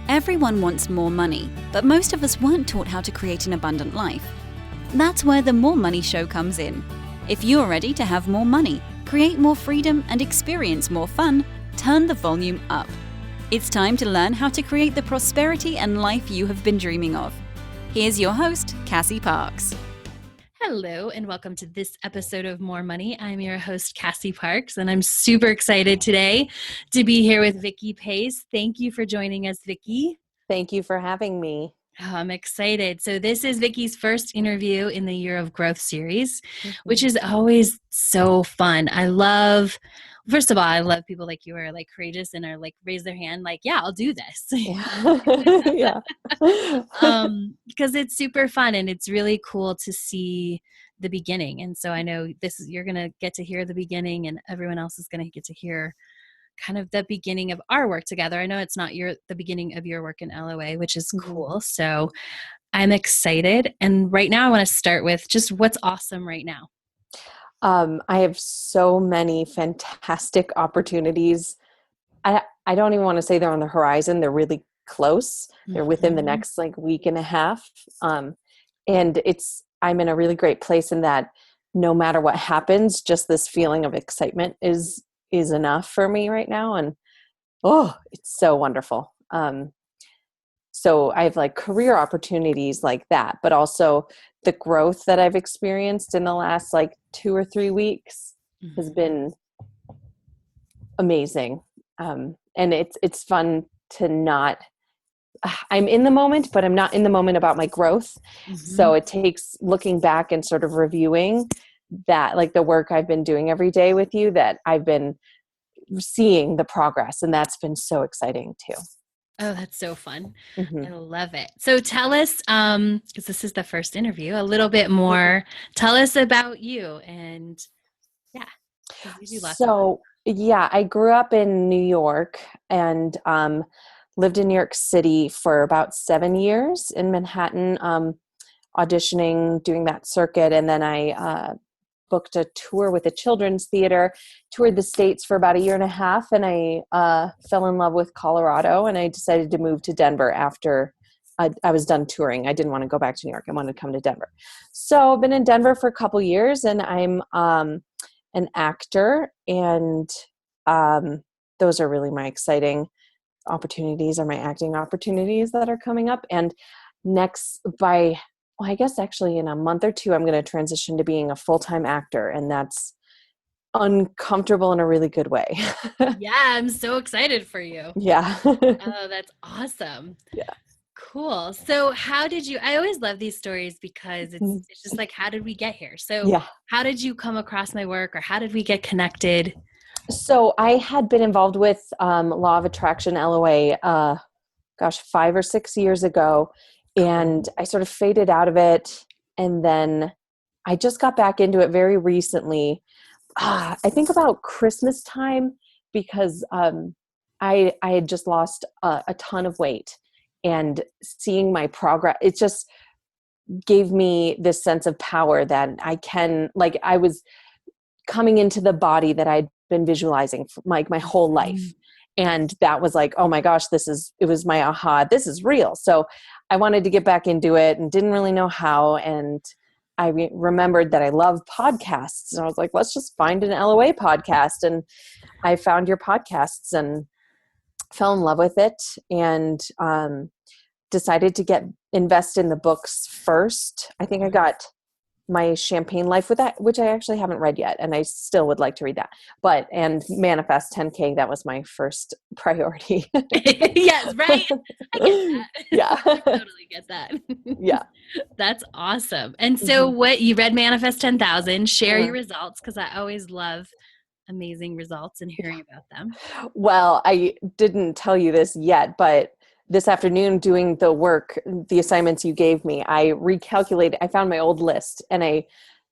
Everyone wants more money, but most of us weren't taught how to create an abundant life. That's where the More Money Show comes in. If you're ready to have more money, create more freedom, and experience more fun, turn the volume up. It's time to learn how to create the prosperity and life you have been dreaming of. Here's your host, Cassie Parks. Hello, and welcome to this episode of More Money. I'm your host, Cassie Parks, and I'm super excited today to be here with Vicki Pace. Thank you for joining us, Vicki. Thank you for having me. Oh, I'm excited. So this is Vicki's first interview in the Year of Growth series, which is always so fun. First of all, I love people like you are like courageous and are like raise their hand like, yeah, I'll do this. Yeah. Because it's super fun and it's really cool to see the beginning. And so I know you're going to get to hear the beginning and everyone else is going to get to hear kind of the beginning of our work together. I know it's not the beginning of your work in LOA, which is cool. So I'm excited. And right now I want to start with just what's awesome right now. I have so many fantastic opportunities. I don't even want to say they're on the horizon. They're really close. They're within the next week and a half. And I'm in a really great place in that no matter what happens, just this feeling of excitement is enough for me right now. And it's so wonderful. So I have like career opportunities like that, but also the growth that I've experienced in the last 2 or 3 weeks has been amazing. And it's fun to I'm in the moment, but I'm not in the moment about my growth. So it takes looking back and sort of reviewing that, like the work I've been doing every day with you, that I've been seeing the progress. And that's been so exciting too. Oh, that's so fun. I love it. So tell us, because this is the first interview, a little bit more. Tell us about you and I grew up in New York and lived in New York City for about 7 years in Manhattan, auditioning, doing that circuit. And then I booked a tour with a children's theater, toured the States for about 1.5 years, and I fell in love with Colorado, and I decided to move to Denver after I was done touring. I didn't want to go back to New York. I wanted to come to Denver. So I've been in Denver for a couple years, and I'm an actor, and those are really my exciting opportunities, are my acting opportunities that are coming up. And next I guess actually in a month or two, I'm going to transition to being a full-time actor, and that's uncomfortable in a really good way. Yeah, I'm so excited for you. Yeah. Oh, that's awesome. Yeah. Cool. So I always love these stories because it's just like, how did we get here? So How did you come across my work, or how did we get connected? So I had been involved with Law of Attraction, LOA, 5 or 6 years ago. And I sort of faded out of it. And then I just got back into it very recently. I think about Christmas time, because I had just lost a ton of weight, and seeing my progress, it just gave me this sense of power that I was coming into the body that I'd been visualizing for my whole life. And that was like, oh my gosh, it was my aha, this is real. So I wanted to get back into it and didn't really know how. And I remembered that I love podcasts. And I was like, let's just find an LOA podcast. And I found your podcasts and fell in love with it, and decided to invest in the books first. I think I got My Champagne Life with that, which I actually haven't read yet, and I still would like to read that. And Manifest 10K, that was my first priority. Yes, right? I get that. Yeah. I totally get that. Yeah. That's awesome. And so what you read Manifest 10,000, share your results, because I always love amazing results and hearing about them. Well, I didn't tell you this yet, but this afternoon, doing the work, the assignments you gave me, I found my old list, and I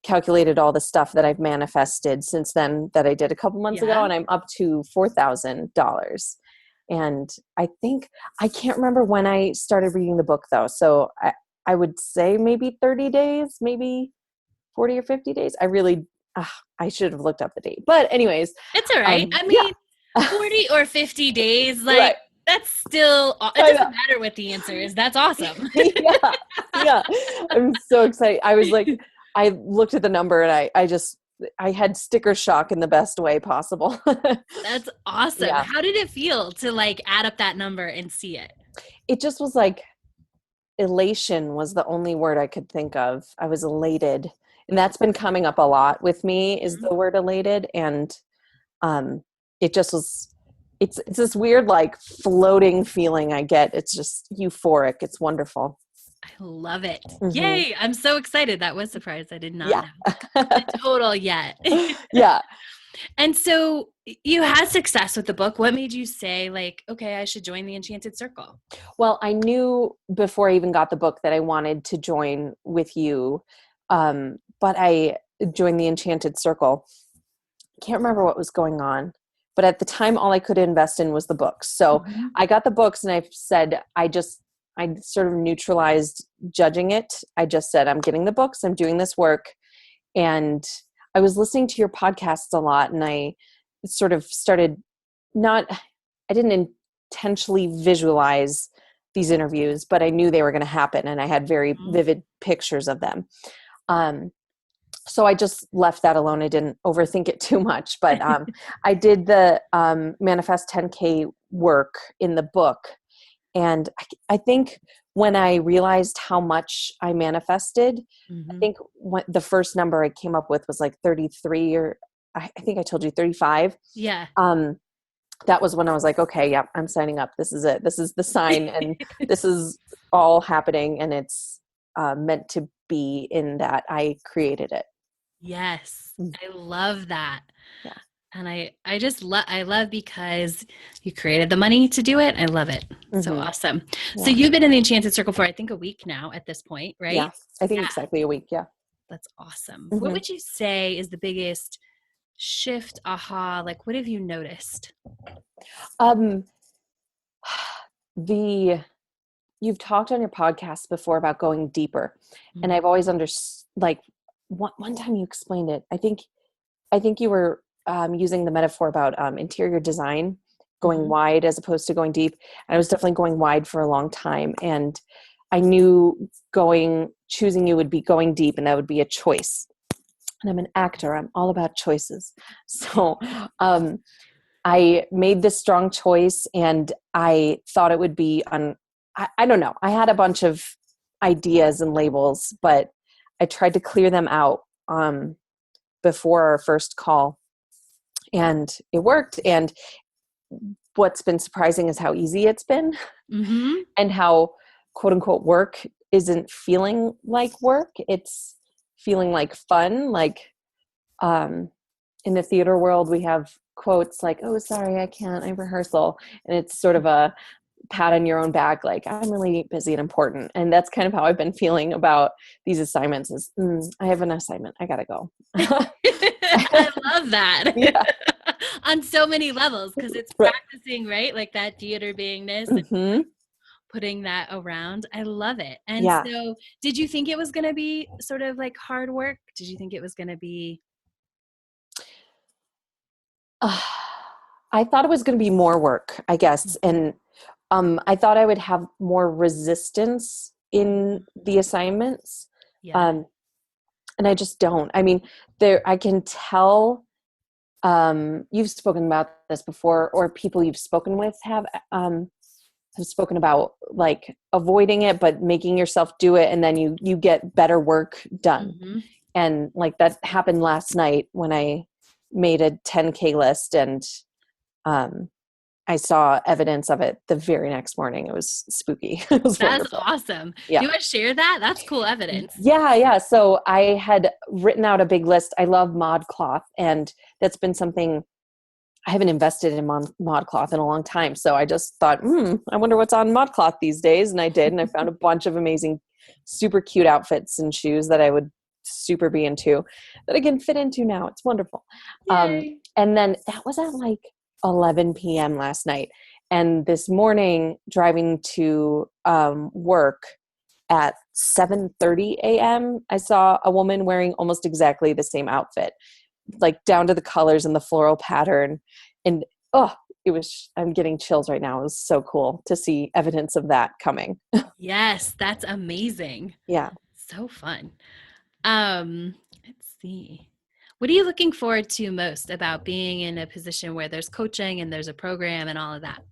calculated all the stuff that I've manifested since then that I did a couple months ago, and I'm up to $4,000. And I can't remember when I started reading the book though. So I would say maybe 30 days, maybe 40 or 50 days. I should have looked up the date, but anyways. It's all right. 40 or 50 days, right. That's still, it doesn't matter what the answer is. That's awesome. Yeah. Yeah. I'm so excited. I was like, I looked at the number and I had sticker shock in the best way possible. That's awesome. Yeah. How did it feel to like add up that number and see it? It just was like elation was the only word I could think of. I was elated. And that's been coming up a lot with me is the word elated. And it just was, it's this weird like floating feeling I get. It's just euphoric. It's wonderful. I love it. Mm-hmm. Yay. I'm so excited. That was a surprise. I did not Yeah. know the total yet. Yeah. And so you had success with the book. What made you say like, okay, I should join the Enchanted Circle? Well, I knew before I even got the book that I wanted to join with you. But I joined the Enchanted Circle. I can't remember what was going on, but at the time, all I could invest in was the books. So I got the books and I said, I sort of neutralized judging it. I just said, I'm getting the books. I'm doing this work. And I was listening to your podcasts a lot and I sort of started I didn't intentionally visualize these interviews, but I knew they were going to happen and I had very vivid pictures of them. So I just left that alone. I didn't overthink it too much, but I did the Manifest 10K work in the book. And I think when I realized how much I manifested, I think the first number I came up with was like 33 or I think I told you 35. Yeah. That was when I was like, okay, yeah, I'm signing up. This is it. This is the sign and this is all happening. And it's meant to be in that I created it. Yes. I love that. Yeah. And I love because you created the money to do it. I love it. So awesome. Yeah. So you've been in the Enchanted Circle for, I think, a week now at this point, right? Yeah. I think exactly a week. Yeah. That's awesome. What would you say is the biggest shift, aha? Like, what have you noticed? You've talked on your podcast before about going deeper, and I've always like one time you explained it. I think you were using the metaphor about interior design, going wide as opposed to going deep. And I was definitely going wide for a long time, and I knew choosing you would be going deep, and that would be a choice. And I'm an actor. I'm all about choices. So I made this strong choice and I thought it would be I don't know. I had a bunch of ideas and labels, but I tried to clear them out before our first call and it worked. And what's been surprising is how easy it's been and how quote unquote work isn't feeling like work. It's feeling like fun. Like in the theater world, we have quotes like, oh, sorry, I can't, I have rehearsal. And it's sort of a pat on your own back, like I'm really busy and important. And that's kind of how I've been feeling about these assignments is I have an assignment. I got to go. I love that. Yeah. On so many levels, because it's practicing, right? Like that theater beingness and putting that around. I love it. And so did you think it was going to be sort of like hard work? Did you think it was going to be? I thought it was going to be more work, I guess. And I thought I would have more resistance in the assignments. Yeah. And I just don't. I mean, I can tell you've spoken about this before, or people you've spoken with have spoken about like avoiding it, but making yourself do it. And then you get better work done. And like that happened last night when I made a 10K list and I saw evidence of it the very next morning. It was spooky. It was That's wonderful. awesome. Yeah. Do you want to share that? That's cool evidence. Yeah. So I had written out a big list. I love ModCloth, and that's been something I haven't invested in ModCloth in a long time. So I just thought, I wonder what's on ModCloth these days. And I did, and I found a bunch of amazing, super cute outfits and shoes that I would super be into that I can fit into now. It's wonderful. And then that was at like 11 p.m. last night. And this morning driving to work at 7:30 a.m., I saw a woman wearing almost exactly the same outfit, like down to the colors and the floral pattern. And I'm getting chills right now. It was so cool to see evidence of that coming. Yes, that's amazing. Yeah. So fun. Let's see. What are you looking forward to most about being in a position where there's coaching and there's a program and all of that?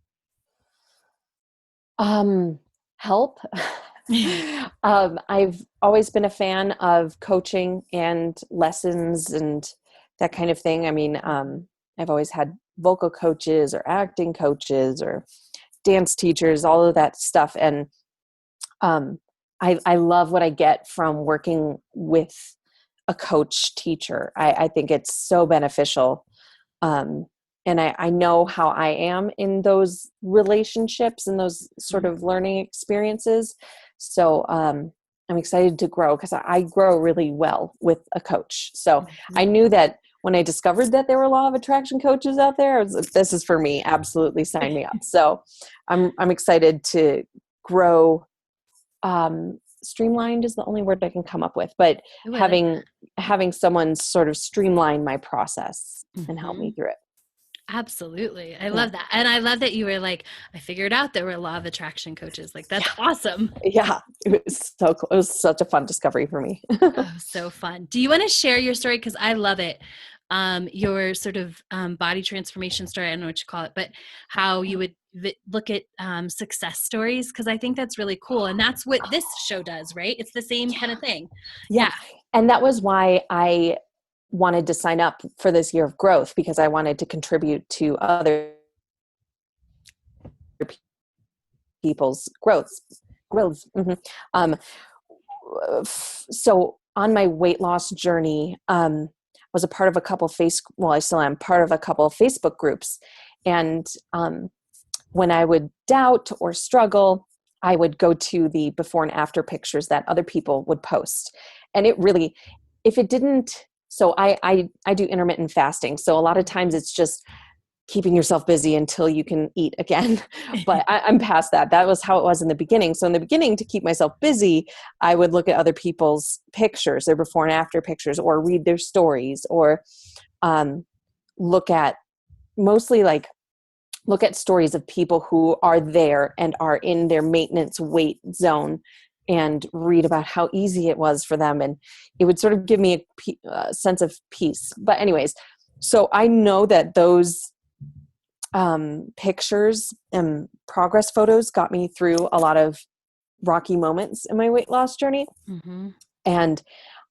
Help. I've always been a fan of coaching and lessons and that kind of thing. I mean, I've always had vocal coaches or acting coaches or dance teachers, all of that stuff. And I love what I get from working with a coach teacher. I think it's so beneficial. And I know how I am in those relationships and those sort of learning experiences. So I'm excited to grow because I grow really well with a coach. So I knew that when I discovered that there were law of attraction coaches out there, I was like, this is for me. Absolutely sign me up. So I'm excited to grow. Streamlined is the only word I can come up with, but Ooh, I like having someone sort of streamline my process and help me Mhm. through it. Absolutely. I Yeah. love that. And I love that you were like, I figured out there were law of attraction coaches. Like, that's Yeah. awesome. Yeah. It was so cool. It was such a fun discovery for me. Oh, so fun. Do you want to share your story? Because I love it. Your sort of body transformation story. I don't know what you call it, but how you would look at success stories. Because I think that's really cool. And that's what this show does, right? It's the same kind of thing. Yeah. And that was why I wanted to sign up for this year of growth, because I wanted to contribute to other people's growth. Mm-hmm. So on my weight loss journey, I was a part of a couple I still am part of a couple of Facebook groups. And when I would doubt or struggle, I would go to the before and after pictures that other people would post. And it really, if it didn't, so I do intermittent fasting. So a lot of times it's just keeping yourself busy until you can eat again. But I'm past that. That was how it was in the beginning. So in the beginning, to keep myself busy, I would look at other people's pictures, their before and after pictures, or read their stories, or look at mostly like look at stories of people who are there and are in their maintenance weight zone and read about how easy it was for them. And it would sort of give me a sense of peace. But anyways, so I know that those pictures and progress photos got me through a lot of rocky moments in my weight loss journey. Mm-hmm. And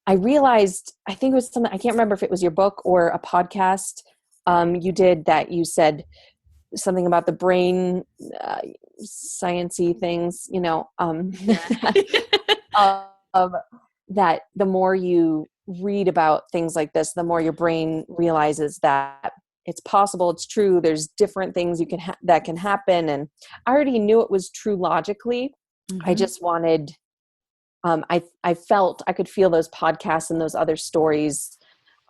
I realized, I think it was something, I can't remember if it was your book or a podcast you did, that you said something about the brain, science-y things, that the more you read about things like this, the more your brain realizes that it's possible, it's true, there's different things that can happen. And I already knew it was true logically. Mm-hmm. I just wanted, I felt I could feel those podcasts and those other stories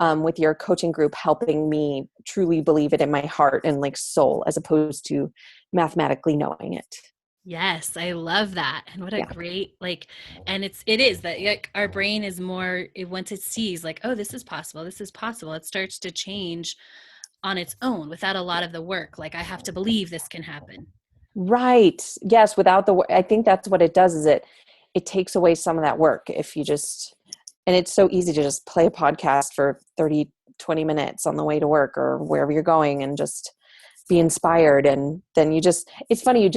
with your coaching group helping me truly believe it in my heart and like soul, as opposed to mathematically knowing it. Yes, I love that. And what a great, and it is that like our brain is more, once it sees like, oh, this is possible, it starts to change on its own without a lot of the work. Like, I have to believe this can happen. Right. Yes. Without I think that's what it does, is it takes away some of that work. If you just, and it's so easy to just play a podcast for 30, 20 minutes on the way to work or wherever you're going and just be inspired. And then it's funny,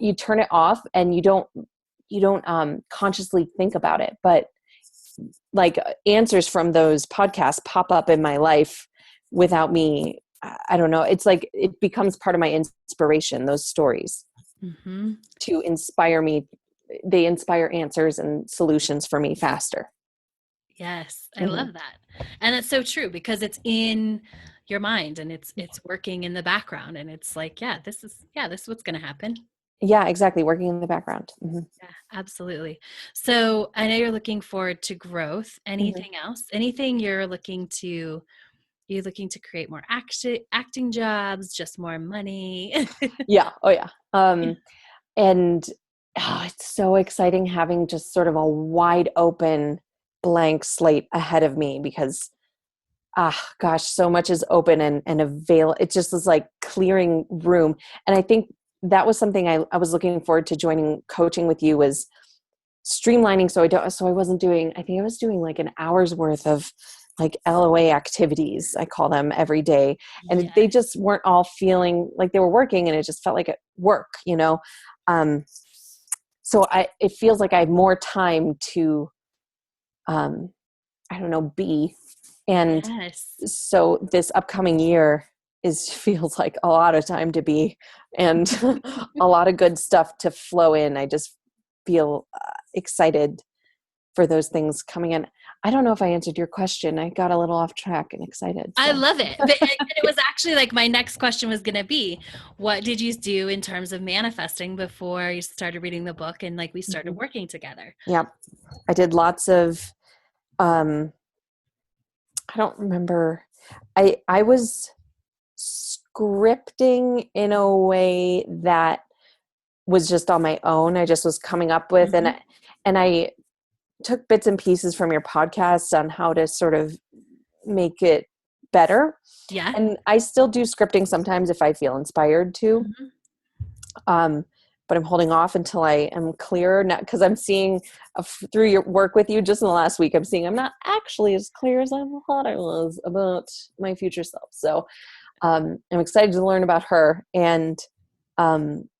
you turn it off and you don't consciously think about it, but like answers from those podcasts pop up in my life without me. I don't know. It's like, it becomes part of my inspiration, those stories to inspire me. They inspire answers and solutions for me faster. Yes, I love that. And it's so true, because it's in your mind and it's working in the background, and it's like, this is what's going to happen. Yeah, exactly. Working in the background. Mm-hmm. Yeah, absolutely. So I know you're looking forward to growth. Anything else? Anything you're looking to create more acting jobs, just more money? Yeah. Oh yeah. And it's so exciting having just sort of a wide open blank slate ahead of me, because gosh, so much is open and it just was like clearing room. And I think that was something I was looking forward to joining coaching with you, was streamlining. So I wasn't doing, I think I was doing like an hour's worth of like LOA activities, I call them, every day. And they just weren't all feeling like they were working, and it just felt like it work, so it feels like I have more time to, I don't know, be. And so this upcoming year feels like a lot of time to be, and a lot of good stuff to flow in. I just feel excited for those things coming in. I don't know if I answered your question. I got a little off track and excited. So. I love it. But it was actually like my next question was going to be, what did you do in terms of manifesting before you started reading the book and like we started working together? Yep. I did lots of, I don't remember. I was scripting in a way that was just on my own. I just was coming up with, and I took bits and pieces from your podcast on how to sort of make it better. Yeah. And I still do scripting sometimes if I feel inspired to. But I'm holding off until I am clearer now, because I'm seeing through your work with you just in the last week, I'm seeing I'm not actually as clear as I thought I was about my future self. So I'm excited to learn about her and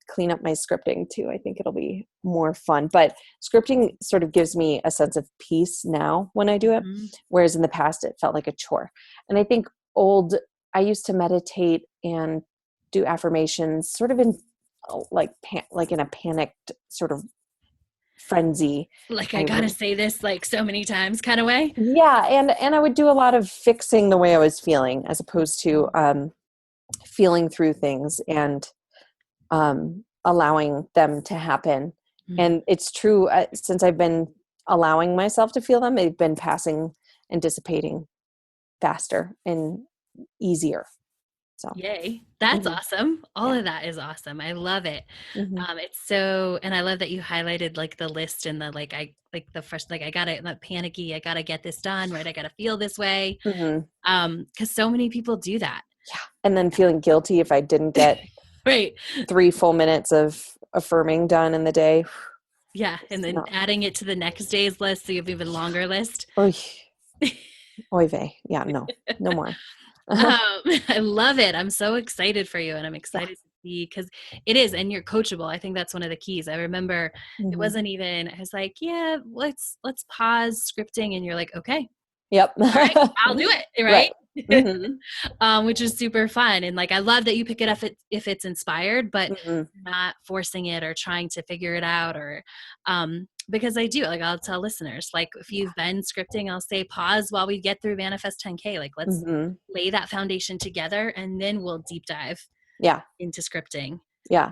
clean up my scripting too. I think it'll be more fun. But scripting sort of gives me a sense of peace now when I do it, whereas in the past it felt like a chore. And I think I used to meditate and do affirmations sort of in like in a panicked sort of frenzy. Like, I gotta say this like so many times kind of way. Yeah. And I would do a lot of fixing the way I was feeling, as opposed to feeling through things and allowing them to happen. And it's true, since I've been allowing myself to feel them, they've been passing and dissipating faster and easier. So yay, that's awesome. All of that is awesome. I love it. It's so, and I love that you highlighted like the list and the the first, like, I gotta, not panicky, I gotta get this done, right? I gotta feel this way. Because so many people do that. Yeah. And then feeling guilty if I didn't get right 3 full minutes of affirming done in the day. Yeah. And then adding it to the next day's list, so you have even longer list. Oy vey. Yeah, no more. I love it. I'm so excited for you, and I'm excited to see, because it is, and you're coachable. I think that's one of the keys. I remember it wasn't even, I was like, yeah, let's pause scripting, and you're like, okay, yep, all right, I'll do it, right? Which is super fun. And like, I love that you pick it up if it's inspired, but not forcing it or trying to figure it out, or because I do, like, I'll tell listeners, like, if you've been scripting, I'll say pause while we get through Manifest 10K. Like, let's lay that foundation together, and then we'll deep dive into scripting. Yeah.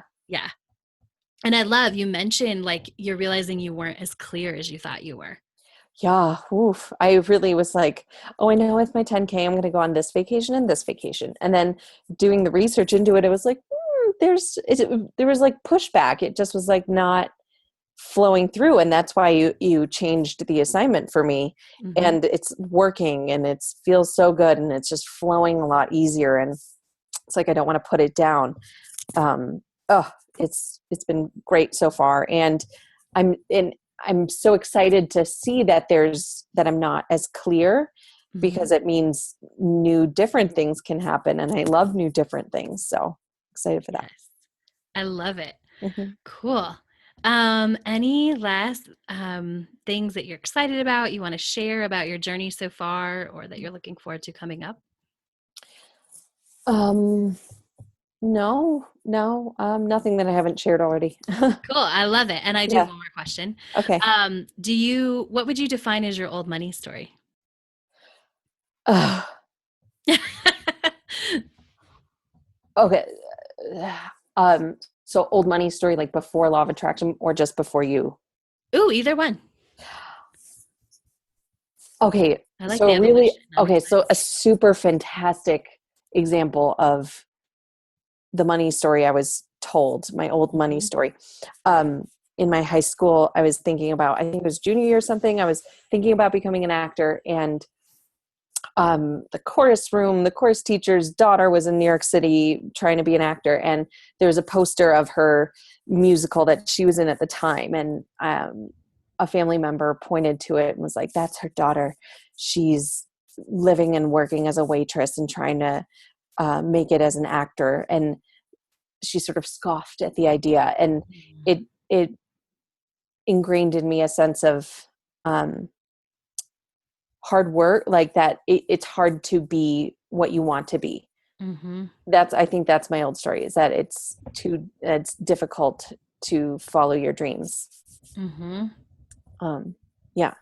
And I love, you mentioned like you're realizing you weren't as clear as you thought you were. Yeah. Oof. I really was like, oh, I know with my 10K, I'm going to go on this vacation and this vacation. And then doing the research into it, it was like, there was like pushback. It just was like not flowing through. And that's why you changed the assignment for me, and it's working, and it feels so good, and it's just flowing a lot easier. And it's like, I don't want to put it down. It's been great so far. And I'm so excited to see that I'm not as clear, because it means new different things can happen. And I love new different things. So excited for that. Yes. I love it. Cool. Any last things that you're excited about, you want to share about your journey so far, or that you're looking forward to coming up? No, nothing that I haven't shared already. Cool. I love it. And I do have one more question. Okay. What would you define as your old money story? Okay. So old money story, like before Law of Attraction, or just before you? Ooh, either one. Okay. I like so the really, evolution. So a super fantastic example of the money story I was told, my old money story. In my high school, I was thinking about, I think it was junior year or something, I was thinking about becoming an actor, and the chorus room. The chorus teacher's daughter was in New York City trying to be an actor, and there was a poster of her musical that she was in at the time, and a family member pointed to it and was like, "That's her daughter. She's living and working as a waitress and trying to make it as an actor." And she sort of scoffed at the idea, and it ingrained in me a sense of hard work, like that it's hard to be what you want to be. Mm-hmm. I think that's my old story, is that it's difficult to follow your dreams. Mm-hmm. Yeah.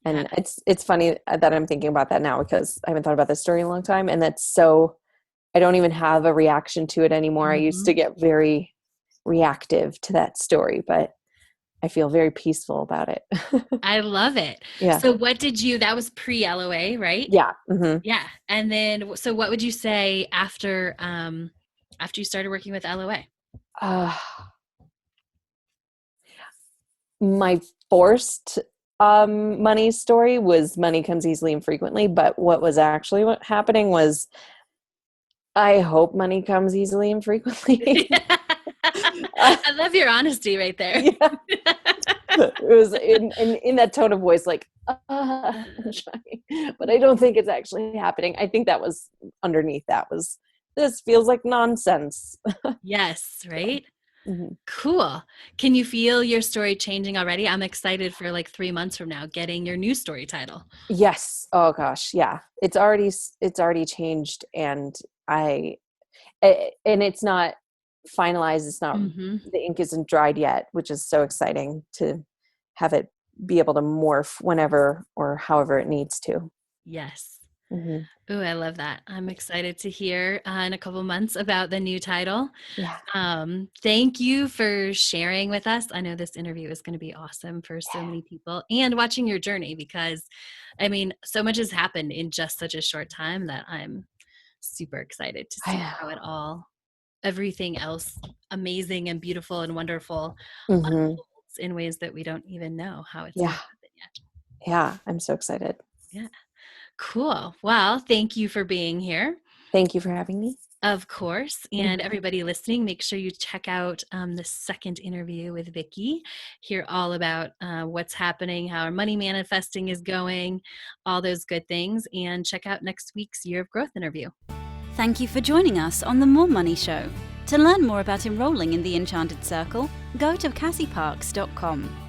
And it's funny that I'm thinking about that now, because I haven't thought about this story in a long time. And I don't even have a reaction to it anymore. Mm-hmm. I used to get very reactive to that story, but I feel very peaceful about it. I love it. Yeah. So that was pre-LOA, right? Yeah. Mm-hmm. Yeah. And then, so what would you say after you started working with LOA? My forced money story was money comes easily and frequently, but what was actually happening was, I hope money comes easily and frequently. I love your honesty right there. Yeah. It was in that tone of voice, like, I'm trying, but I don't think it's actually happening. I think that was underneath that was, this feels like nonsense. Yes, right? Mm-hmm. Cool. Can you feel your story changing already? I'm excited for like 3 months from now getting your new story title. Yes. Oh gosh. Yeah. It's already changed, and it's not finalized. It's not, the ink isn't dried yet, which is so exciting to have it be able to morph whenever or however it needs to. Yes. Mm-hmm. Oh, I love that. I'm excited to hear in a couple months about the new title. Yeah. Thank you for sharing with us. I know this interview is going to be awesome for so many people, and watching your journey, because I mean, so much has happened in just such a short time that I'm super excited to see how everything else amazing and beautiful and wonderful unfolds in ways that we don't even know how it's going to happen yet. Yeah. I'm so excited. Yeah. Cool. Well, thank you for being here. Thank you for having me. Of course. And everybody listening, make sure you check out the second interview with Vicki. Hear all about what's happening, how our money manifesting is going, all those good things. And check out next week's Year of Growth interview. Thank you for joining us on The More Money Show. To learn more about enrolling in the Enchanted Circle, go to cassieparks.com.